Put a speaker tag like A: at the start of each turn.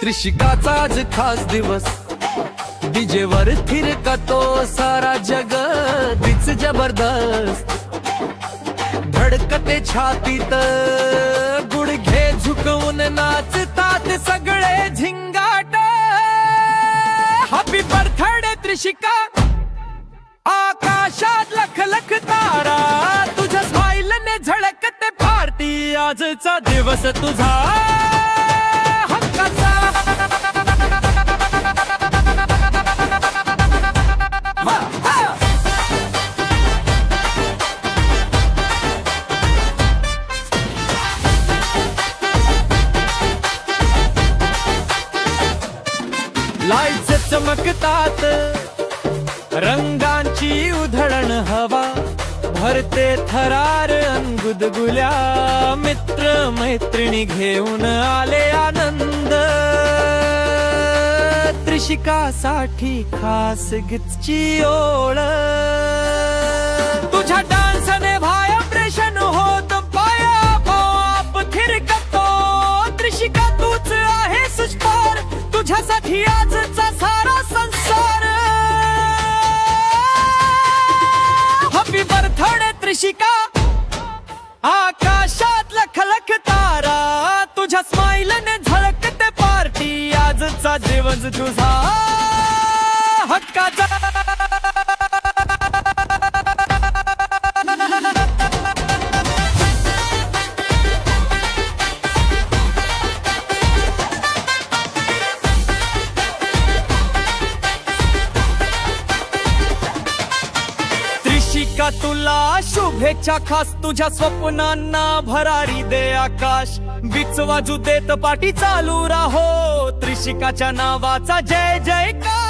A: त्रिशिकाचा आज खास दिवस, डीजेवर थिरकतो सारा जगत, बीच जबरदस्त धडकते छातीत, गुडघे झुकवून नाचतात सगळे झिंगाट। हॅपी बर्थडे त्रिशिका, आकाशात लख लख तारा, तुझ्या स्माइलने झळकते पार्टी, आजचा दिवस तुझा हक्काचा। लाईट्स चमकतात, रंगांची उधळण हवा, भरते थरार गुदगुल्या, मित्र मैत्रिणी घेऊन आले आनंद। त्रिशिकासाठी खास गीतची ओळ, तुझ्या डान्सने व्हायब्रेशन होत, पाया आपोआप थिरकतो। त्रिशिका तूच आहे सुस्पार, तुझ्यासाठी आजचा सारा संसार। हॅपी बर्थडे त्रिशिका, आकाशात लख लख तारा, तुझ्या स्माइलने झळकते पार्टी, आजचा दिवस तुझा हक्काचा। त्रिशिका तुला शुभेच्छा खास, तुझ्या स्वप्नांना भरारी दे आकाश, बीच वाजू देत पाठी चालू राहो, त्रिशिकाच्या नावाचा जय जयकार।